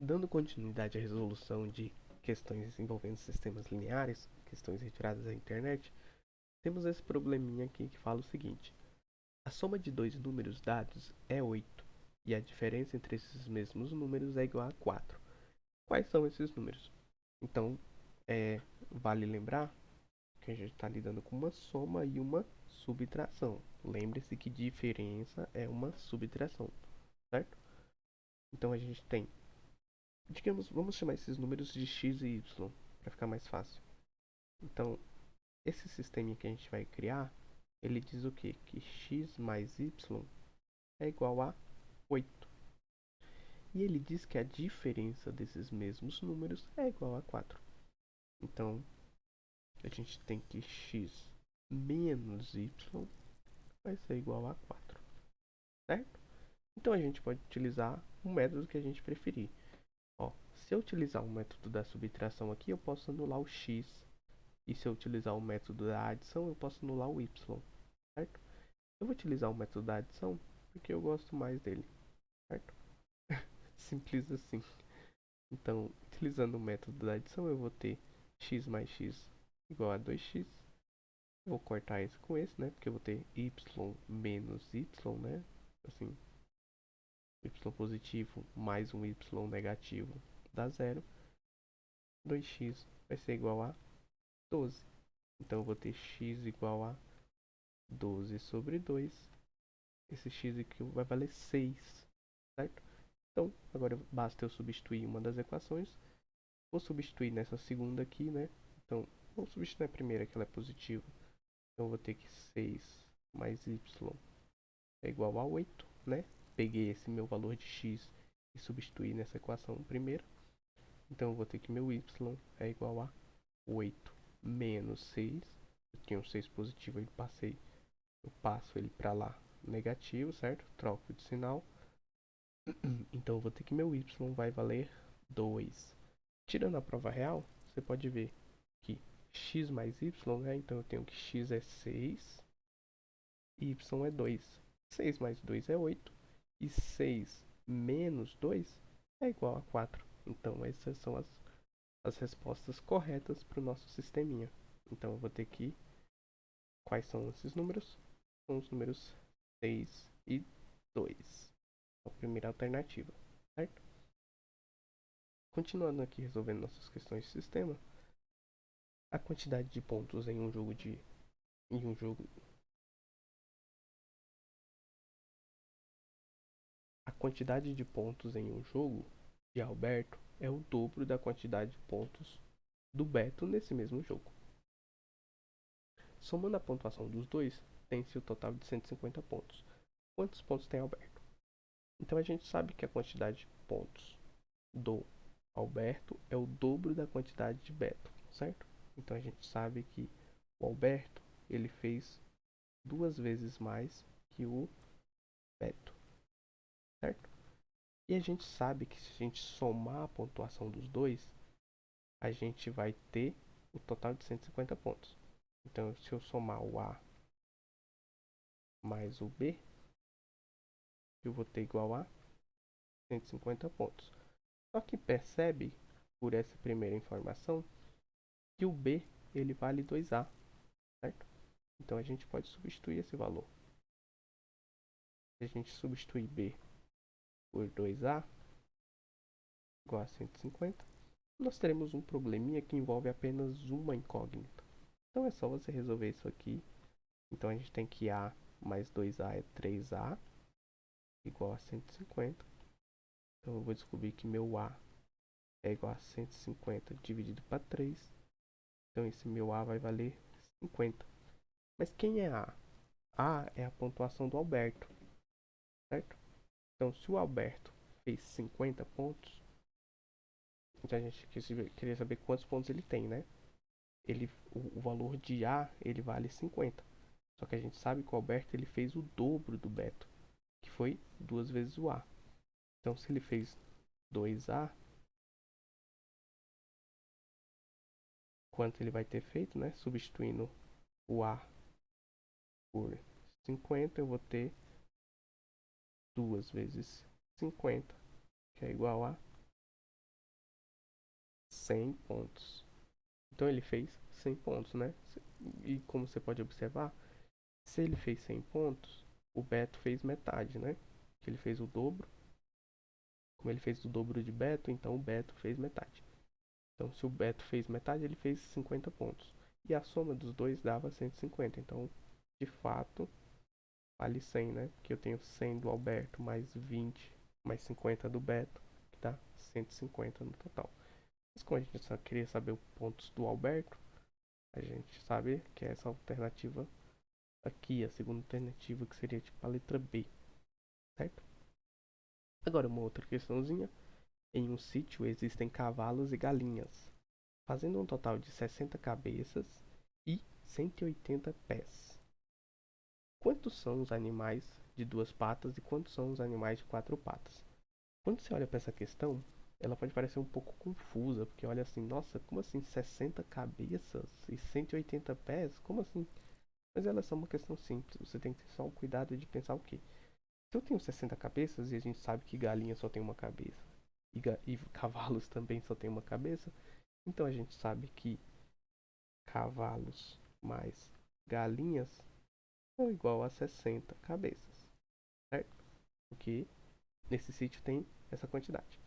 Dando continuidade à resolução de questões envolvendo sistemas lineares, questões retiradas da internet, temos esse probleminha aqui que fala o seguinte: a soma de dois números dados é 8 e a diferença entre esses mesmos números é igual a 4. Quais são esses números? Então, vale lembrar que a gente está lidando com uma soma e uma subtração. Lembre-se que diferença é uma subtração, certo? Então a gente tem, digamos, vamos chamar esses números de x e y para ficar mais fácil. Então, esse sistema que a gente vai criar, ele diz o quê? Que x mais y é igual a 8. E ele diz que a diferença desses mesmos números é igual a 4. Então, a gente tem que x menos y vai ser igual a 4, certo? Então, a gente pode utilizar o método que a gente preferir. Ó, se eu utilizar o método da subtração aqui, eu posso anular o x. E se eu utilizar o método da adição, eu posso anular o y, certo? Eu vou utilizar o método da adição porque eu gosto mais dele, certo? Simples assim. Então, utilizando o método da adição, eu vou ter x mais x igual a 2x. Vou cortar esse com esse, né? Porque eu vou ter y menos y, né? Assim, y positivo mais um y negativo dá zero. 2x vai ser igual a 12. Então, eu vou ter x igual a 12 sobre 2. Esse x aqui vai valer 6, certo? Então, agora basta eu substituir uma das equações. Vou substituir nessa segunda aqui, né? Então, vou substituir a primeira, que ela é positiva. Então, eu vou ter que 6 mais y é igual a 8, né? Peguei esse meu valor de x e substituí nessa equação primeira. Então, eu vou ter que meu y é igual a 8 menos 6. Eu tinha um 6 positivo, eu passo ele para lá negativo, certo? Troco de sinal. Então eu vou ter que meu y vai valer 2. Tirando a prova real, você pode ver que x mais y, né? Então eu tenho que x é 6 e y é 2. 6 mais 2 é 8 e 6 menos 2 é igual a 4. Então essas são as respostas corretas para o nosso sisteminha. Então eu vou ter que... Quais são esses números? São os números 6 e 2. A primeira alternativa, certo? Continuando aqui resolvendo nossas questões de sistema, a quantidade de pontos em um jogo em um jogo a quantidade de pontos em um jogo de Alberto é o dobro da quantidade de pontos do Beto nesse mesmo jogo. Somando a pontuação dos dois, tem-se o total de 150 pontos. Quantos pontos tem Alberto? Então a gente sabe que a quantidade de pontos do Alberto é o dobro da quantidade de Beto, certo? Então a gente sabe que o Alberto ele fez duas vezes mais que o Beto, certo? E a gente sabe que se a gente somar a pontuação dos dois, a gente vai ter o total de 150 pontos. Então, se eu somar o A mais o B, eu vou ter igual a 150 pontos. Só que percebe, por essa primeira informação, que o B ele vale 2A, certo? Então, a gente pode substituir esse valor. Se a gente substituir B por 2A, igual a 150, nós teremos um probleminha que envolve apenas uma incógnita. Então é só você resolver isso aqui. Então a gente tem que A mais 2A é 3A, igual a 150. Então eu vou descobrir que meu A é igual a 150 dividido para 3. Então esse meu A vai valer 50. Mas quem é A? A é a pontuação do Alberto, certo? Então se o Alberto fez 50 pontos, então a gente queria saber quantos pontos ele tem, né? O valor de A ele vale 50. Só que a gente sabe que o Alberto ele fez o dobro do Beto, que foi duas vezes o A. Então se ele fez 2A, quanto ele vai ter feito, né? Substituindo o A por 50, eu vou ter 2 vezes 50, que é igual a 100 pontos. Então ele fez 100 pontos, né? E como você pode observar, se ele fez 100 pontos, o Beto fez metade, né? Que ele fez o dobro. Como ele fez o dobro de Beto, então o Beto fez metade. Então se o Beto fez metade, ele fez 50 pontos. E a soma dos dois dava 150. Então, de fato, vale 100, né? Porque eu tenho 100 do Alberto mais 20 mais 50 do Beto, que dá 150 no total. Mas como a gente só queria saber os pontos do Alberto, a gente sabe que é essa alternativa aqui, a segunda alternativa, que seria tipo a letra B, certo? Agora uma outra questãozinha. Em um sítio existem cavalos e galinhas, fazendo um total de 60 cabeças e 180 pés. Quantos são os animais de duas patas e quantos são os animais de quatro patas? Quando você olha para essa questão, ela pode parecer um pouco confusa, porque olha assim, nossa, como assim 60 cabeças e 180 pés? Como assim? Mas ela é só uma questão simples, você tem que ter só o cuidado de pensar o quê? Se eu tenho 60 cabeças e a gente sabe que galinha só tem uma cabeça e cavalos também só tem uma cabeça, então a gente sabe que cavalos mais galinhas são igual a 60 cabeças, certo? Porque nesse sítio tem essa quantidade.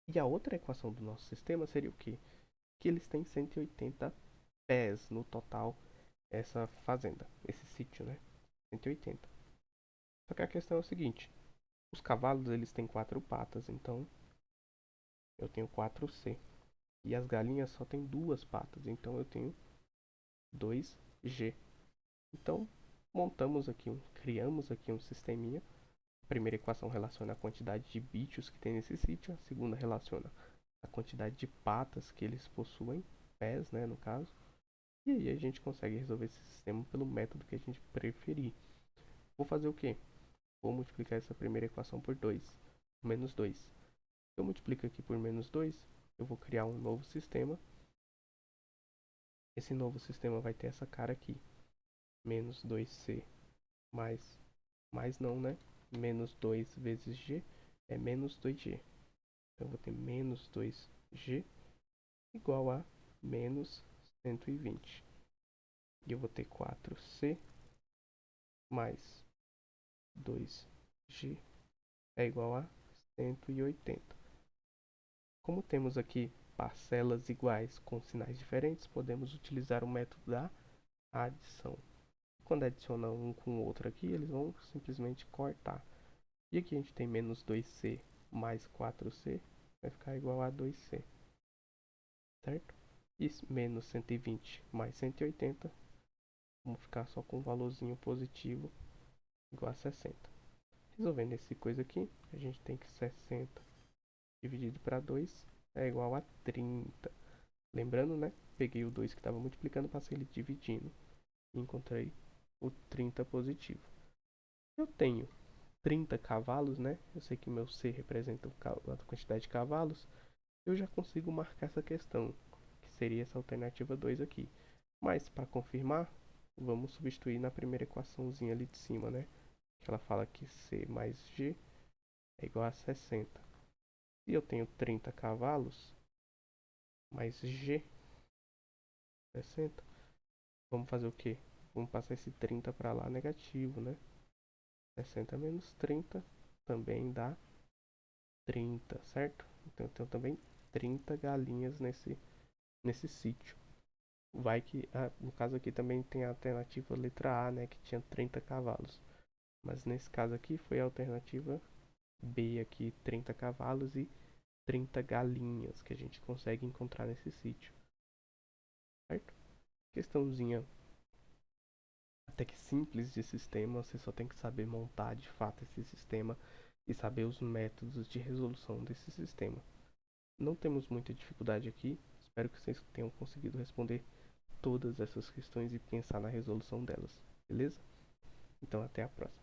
E a outra equação do nosso sistema seria o quê? Que eles têm 180 pés no total, essa fazenda, esse sítio, né? 180. Só que a questão é o seguinte, os cavalos eles têm quatro patas, então eu tenho 4C. E as galinhas só têm duas patas, então eu tenho 2G. Então criamos aqui um sisteminha. A primeira equação relaciona a quantidade de bichos que tem nesse sítio, a segunda relaciona a quantidade de patas que eles possuem, pés, né, no caso. E aí a gente consegue resolver esse sistema pelo método que a gente preferir. Vou fazer o quê? Vou multiplicar essa primeira equação por 2, menos 2. Se eu multiplico aqui por menos 2, eu vou criar um novo sistema. Esse novo sistema vai ter essa cara aqui, menos 2C mais não, né? Menos 2 vezes G é menos 2G. Então eu vou ter menos 2G igual a menos 120. E eu vou ter 4C mais 2G é igual a 180. Como temos aqui parcelas iguais com sinais diferentes, podemos utilizar o método da adição. Quando adiciona um com o outro aqui, eles vão simplesmente cortar. E aqui a gente tem menos 2C mais 4C, vai ficar igual a 2C, certo? E menos 120 mais 180, vamos ficar só com um valorzinho positivo, igual a 60. Resolvendo esse coisa aqui, a gente tem que 60 dividido para 2 é igual a 30. Lembrando, né? Peguei o 2 que estava multiplicando, passei ele dividindo e encontrei o 30 positivo. Eu tenho 30 cavalos, né? Eu sei que meu C representa a quantidade de cavalos. Eu já consigo marcar essa questão, que seria essa alternativa 2 aqui. Mas para confirmar, vamos substituir na primeira equaçãozinha ali de cima, né? Que ela fala que C mais G é igual a 60. Se eu tenho 30 cavalos mais G, 60, vamos fazer o quê? Vamos passar esse 30 para lá negativo, né? 60 menos 30 também dá 30, certo? Então eu tenho também 30 galinhas nesse sítio. Vai que, no caso aqui também tem a alternativa letra A, né, que tinha 30 cavalos. Mas nesse caso aqui foi a alternativa B aqui, 30 cavalos e 30 galinhas que a gente consegue encontrar nesse sítio, certo? Questãozinha até que simples de sistema, você só tem que saber montar de fato esse sistema e saber os métodos de resolução desse sistema. Não temos muita dificuldade aqui, espero que vocês tenham conseguido responder todas essas questões e pensar na resolução delas, beleza? Então até a próxima.